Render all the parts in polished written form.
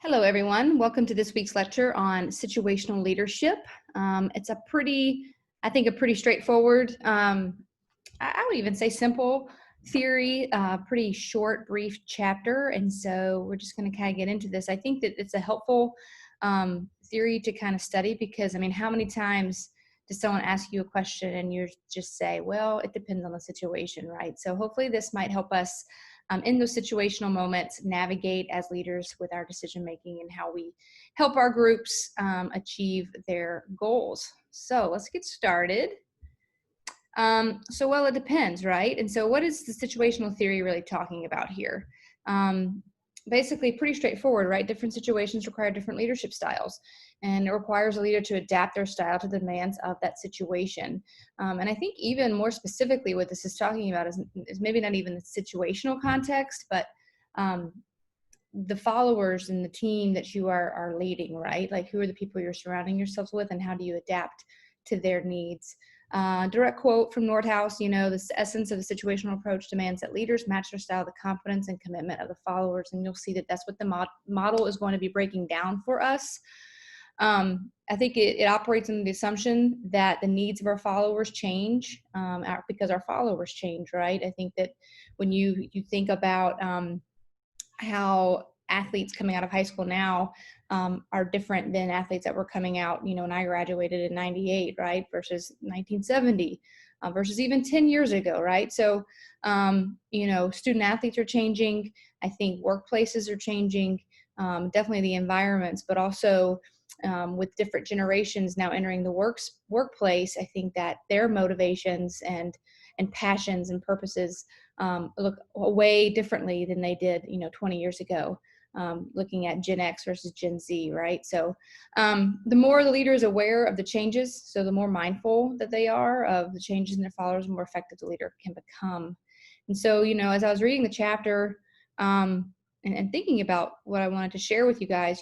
Hello, everyone. Welcome to this week's lecture on situational leadership. It's I think, a pretty straightforward, I would even say simple theory, pretty short, brief chapter. And so we're just going to kind of get into this. I think that it's a helpful theory to kind of study because, I mean, how many times does someone ask you a question and you just say, well, it depends on the situation, right? So hopefully this might help us in those situational moments navigate as leaders with our decision making and how we help our groups achieve their goals. So let's get started. Well, it depends, right? And so what is the situational theory really talking about here? Basically pretty straightforward, right? Different situations require different leadership styles, and it requires a leader to adapt their style to the demands of that situation. And I think even more specifically what this is talking about is maybe not even the situational context, but the followers and the team that you are leading, right? Like, who are the people you're surrounding yourselves with, and how do you adapt to their needs? Direct quote from Nordhaus, the essence of a situational approach demands that leaders match their style, the confidence and commitment of the followers. And you'll see that that's what the model is going to be breaking down for us. I think it operates on the assumption that the needs of our followers change because our followers change, right? I think that when you think about how athletes coming out of high school now are different than athletes that were coming out, when I graduated in 98, right, versus 1970, versus even 10 years ago, right? So, student athletes are changing. I think workplaces are changing, definitely the environments, but also with different generations now entering the workplace, I think that their motivations and passions and purposes look way differently than they did, 20 years ago, looking at Gen X versus Gen Z, right? So the more the leader is aware of the changes, so the more mindful that they are of the changes in their followers, the more effective the leader can become. And so, as I was reading the chapter and thinking about what I wanted to share with you guys,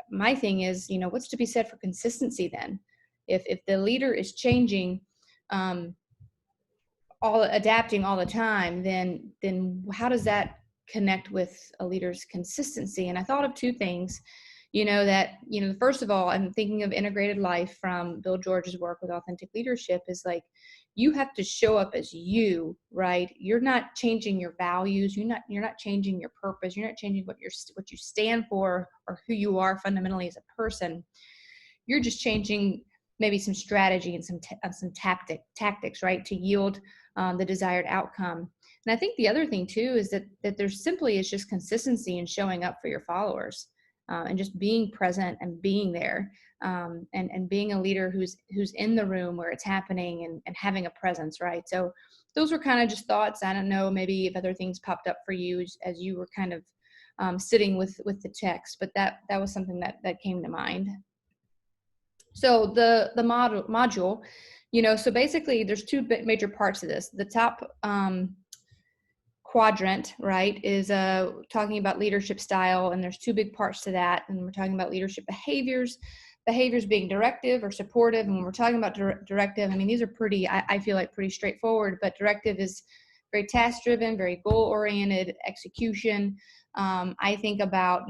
my thing is, what's to be said for consistency then? If the leader is changing, adapting all the time, then how does that connect with a leader's consistency? And I thought of two things, first of all, I'm thinking of integrated life from Bill George's work with authentic leadership is like, you have to show up as you, right? You're not changing your values. You're not changing your purpose. You're not changing what you stand for or who you are fundamentally as a person. You're just changing maybe some strategy and some tactics, right, to yield the desired outcome. And I think the other thing too is that there simply is just consistency in showing up for your followers and just being present and being there and being a leader who's in the room where it's happening and having a presence, right? So those were kind of just thoughts. I don't know, maybe if other things popped up for you as you were kind of sitting with the text, but that was something that came to mind. So the module, so basically there's two major parts of this. The top quadrant, right, is talking about leadership style, and there's two big parts to that. And we're talking about leadership behaviors being directive or supportive. And when we're talking about directive, I mean, these are I feel like pretty straightforward, but directive is very task driven, very goal oriented execution. I think about,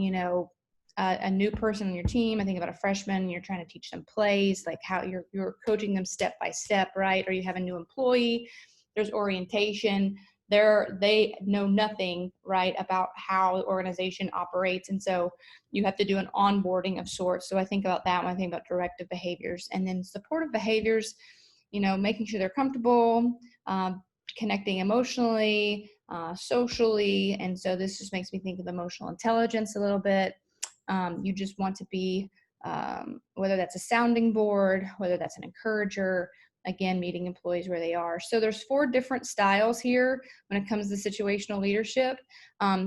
a new person on your team. I think about a freshman, you're trying to teach them plays, like how you're coaching them step by step, right? Or you have a new employee, there's orientation. They know nothing, right, about how the organization operates. And so you have to do an onboarding of sorts. So I think about that when I think about directive behaviors. And then supportive behaviors, making sure they're comfortable, connecting emotionally, socially. And so this just makes me think of emotional intelligence a little bit. You just want to be, whether that's a sounding board, whether that's an encourager, again, meeting employees where they are. So there's 4 different styles here when it comes to situational leadership.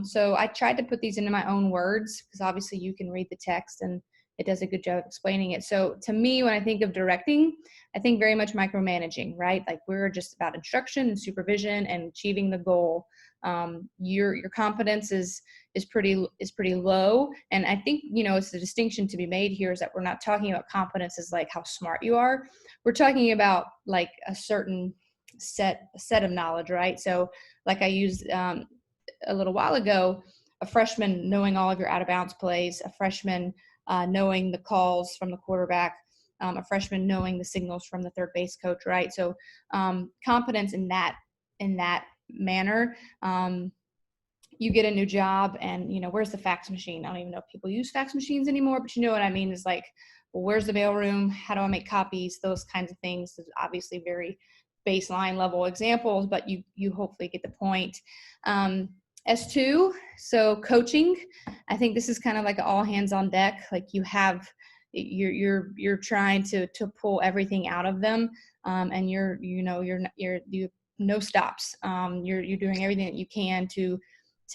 So I tried to put these into my own words because obviously you can read the text and it does a good job of explaining it. So to me, when I think of directing, I think very much micromanaging, right? Like, we're just about instruction and supervision and achieving the goal. Your confidence is pretty low. And I think, it's the distinction to be made here is that we're not talking about competence as like how smart you are. We're talking about like a certain set of knowledge, right? So like I used a little while ago, a freshman knowing all of your out of bounds plays, a freshman knowing the calls from the quarterback, a freshman knowing the signals from the third base coach, right? So competence in that manner. You get a new job and, where's the fax machine? I don't even know if people use fax machines anymore, but you know what I mean? Is like, well, where's the mailroom? How do I make copies? Those kinds of things. There's obviously very baseline level examples, but you hopefully get the point. S2, so coaching. I think this is kind of like an all hands on deck. Like you're trying to pull everything out of them, and you're no stops. You're doing everything that you can to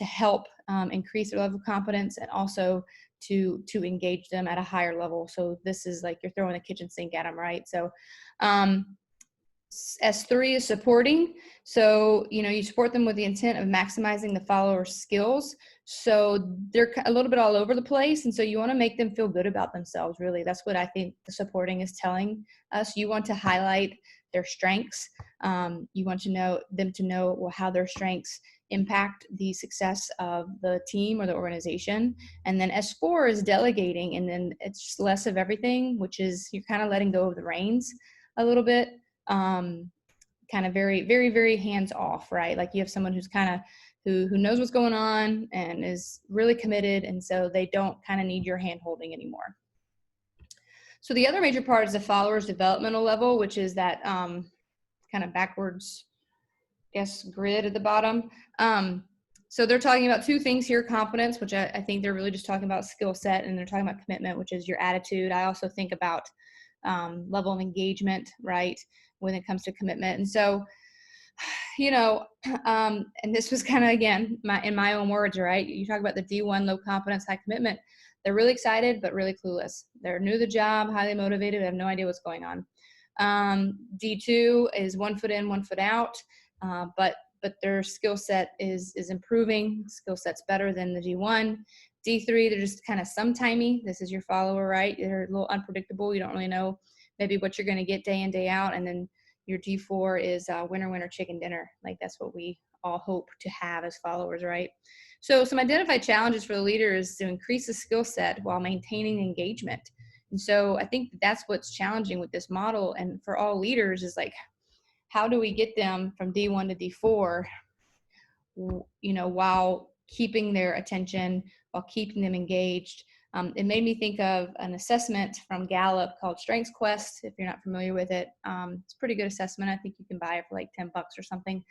help increase their level of competence, and also to engage them at a higher level. So this is like you're throwing the kitchen sink at them, right? So S3 is supporting. So, you support them with the intent of maximizing the follower's skills. So they're a little bit all over the place. And so you want to make them feel good about themselves, really. That's what I think the supporting is telling us. You want to highlight their strengths. You want them to know how their strengths impact the success of the team or the organization. And then S4 is delegating, and then it's just less of everything, which is you're kind of letting go of the reins a little bit. Kind of very, very, very hands off, right? Like you have someone who's kind of who knows what's going on and is really committed, and so they don't kind of need your hand holding anymore. So the other major part is the followers developmental level, which is that kind of backwards, grid at the bottom. So they're talking about two things here: competence, which I think they're really just talking about skill set, and they're talking about commitment, which is your attitude. I also think about level of engagement, right, when it comes to commitment. And so, and this was kind of, again, in my own words, right? You talk about the D1, low confidence, high commitment. They're really excited, but really clueless. They're new to the job, highly motivated, have no idea what's going on. D2 is 1 foot in, 1 foot out, but their skill set is improving. Skill set's better than the D1. D3, they're just kind of sometimey. This is your follower, right? They're a little unpredictable. You don't really know maybe what you're going to get day in, day out. And then your D4 is winner, chicken dinner. Like that's what we all hope to have as followers, right? So some identified challenges for the leader is to increase the skill set while maintaining engagement. And so I think that's what's challenging with this model. And for all leaders is like, how do we get them from D1 to D4, while keeping their attention, while keeping them engaged? It made me think of an assessment from Gallup called Strengths Quest. If you're not familiar with it, it's a pretty good assessment. I think you can buy it for like $10 or something.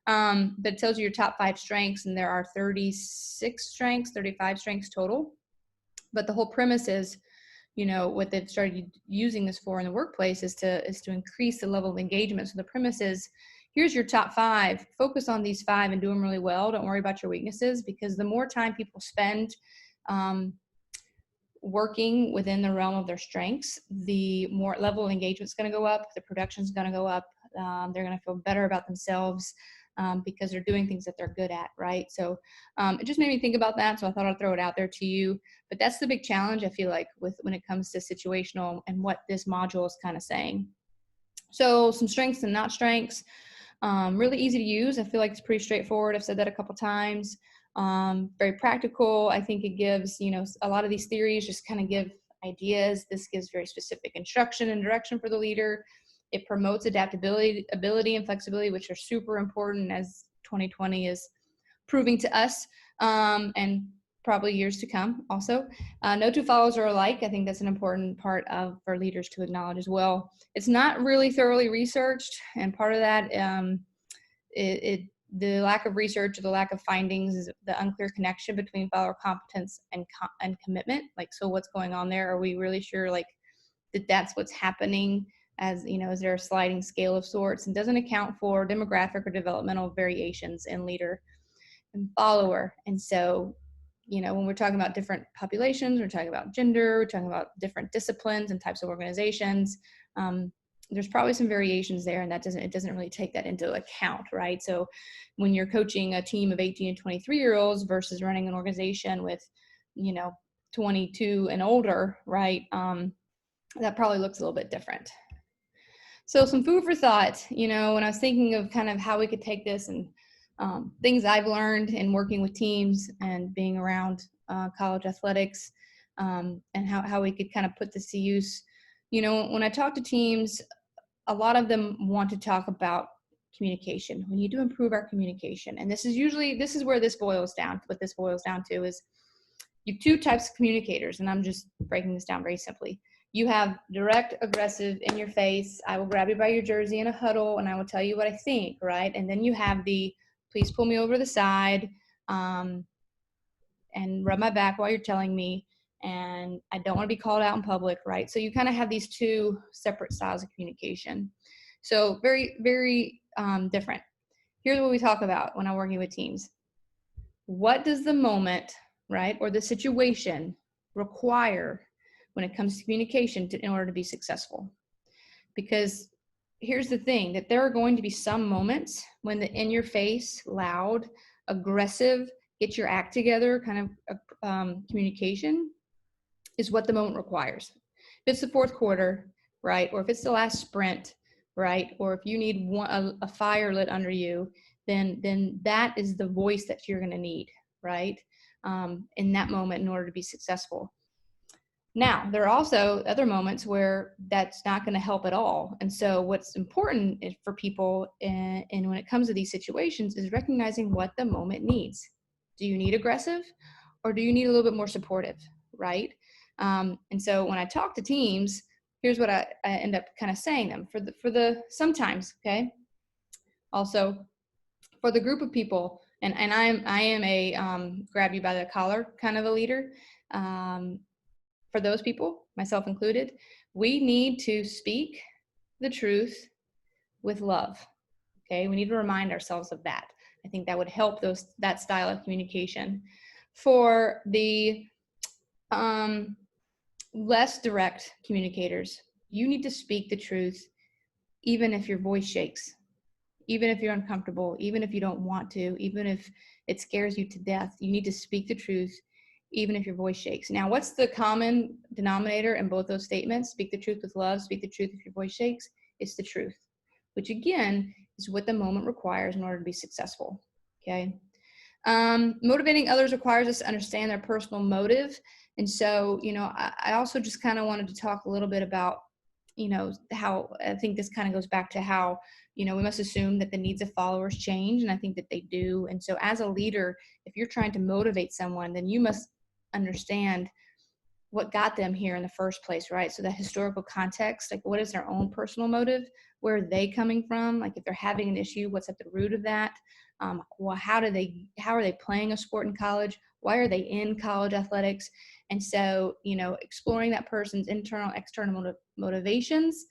But it tells you your top 5 strengths, and there are 35 strengths total. But the whole premise is, what they've started using this for in the workplace is to increase the level of engagement. So the premise is, here's your top 5. Focus on these 5 and do them really well. Don't worry about your weaknesses, because the more time people spend working within the realm of their strengths, the more level of engagement is going to go up, the production is going to go up, they're going to feel better about themselves because they're doing things that they're good at, right? So it just made me think about that, so I thought I'd throw it out there to you. But that's the big challenge, I feel like, when it comes to situational and what this module is kind of saying. So some strengths and not strengths, really easy to use. I feel like it's pretty straightforward. I've said that a couple times. Very practical. I think it gives, a lot of these theories just kind of give ideas. This gives very specific instruction and direction for the leader. It promotes adaptability, ability, and flexibility, which are super important, as 2020 is proving to us, and probably years to come also. No two follows are alike. I think that's an important part for leaders to acknowledge as well. It's not really thoroughly researched, and part of that, the lack of research or the lack of findings is the unclear connection between follower competence and commitment. Like, so what's going on there? Are we really sure that that's what's happening? As is there a sliding scale of sorts, and doesn't account for demographic or developmental variations in leader and follower. And so, when we're talking about different populations, we're talking about gender, we're talking about different disciplines and types of organizations. There's probably some variations there, and it doesn't really take that into account, right? So when you're coaching a team of 18 and 23-year-olds versus running an organization with, 22 and older, right? That probably looks a little bit different. So some food for thought, when I was thinking of kind of how we could take this and things I've learned in working with teams and being around college athletics, and how we could kind of put this to use. You know, when I talk to teams, a lot of them want to talk about communication. We need to improve our communication. And this is where this boils down. What this boils down to is you have two types of communicators, and I'm just breaking this down very simply. You have direct, aggressive, in your face, I will grab you by your jersey in a huddle and I will tell you what I think, right? And then you have the please pull me over the side, um, and rub my back while you're telling me, and I don't want to be called out in public, right? So you kind of have these two separate styles of communication. So very, very different. Here's what we talk about when I'm working with teams. What does the moment, right, or the situation require when it comes to communication in order to be successful? Because here's the thing, that there are going to be some moments when the in your face, loud, aggressive, get your act together kind of communication is what the moment requires. If it's the fourth quarter, right, or if it's the last sprint, right, or if you need a fire lit under you, then that is the voice that you're going to need, right, in that moment in order to be successful. Now, there are also other moments where that's not going to help at all. And so what's important for people and when it comes to these situations is recognizing what the moment needs. Do you need aggressive, or do you need a little bit more supportive, right? And so when I talk to teams, here's what I end up kind of saying them for the sometimes, okay? Also, for the group of people, and I am a grab you by the collar kind of a leader. For those people, myself included, we need to speak the truth with love. Okay, we need to remind ourselves of that. I think that would help that style of communication. For the less direct communicators, you need to speak the truth even if your voice shakes, even if you're uncomfortable, even if you don't want to, even if it scares you to death. You need to speak the truth even if your voice shakes. Now, what's the common denominator in both those statements? Speak the truth with love, speak the truth if your voice shakes. It's the truth, which again is what the moment requires in order to be successful. Okay. Motivating others requires us to understand their personal motive. And so, you know, I also just kind of wanted to talk a little bit about, you know, how I think this kind of goes back to how, you know, we must assume that the needs of followers change. And I think that they do. And so as a leader, if you're trying to motivate someone, then you must understand what got them here in the first place, right? So the historical context, like what is their own personal motive? Where are they coming from? Like if they're having an issue, what's at the root of that? Well, how are they playing a sport in college? Why are they in college athletics? And so, you know, exploring that person's internal, external motivations,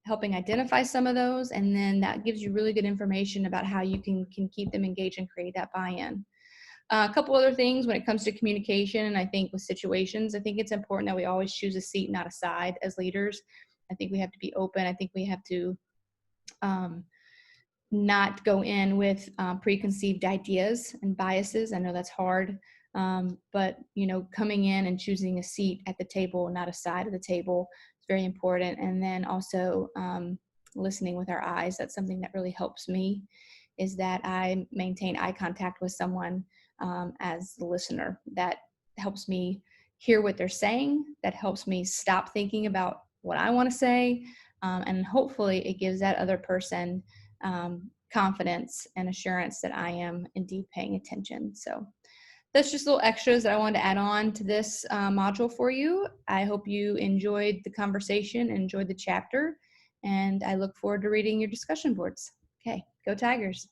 helping identify some of those, and then that gives you really good information about how you can keep them engaged and create that buy-in. A couple other things when it comes to communication, and I think with situations, I think it's important that we always choose a seat, not a side as leaders. I think we have to be open. I think we have to not go in with preconceived ideas and biases. I know that's hard, but you know, coming in and choosing a seat at the table, not a side of the table, is very important. And then also listening with our eyes. That's something that really helps me, is that I maintain eye contact with someone as the listener. That helps me hear what they're saying. That helps me stop thinking about what I want to say. And hopefully it gives that other person confidence and assurance that I am indeed paying attention. So that's just little extras that I wanted to add on to this module for you. I hope you enjoyed the conversation and enjoyed the chapter, and I look forward to reading your discussion boards. Okay, go Tigers.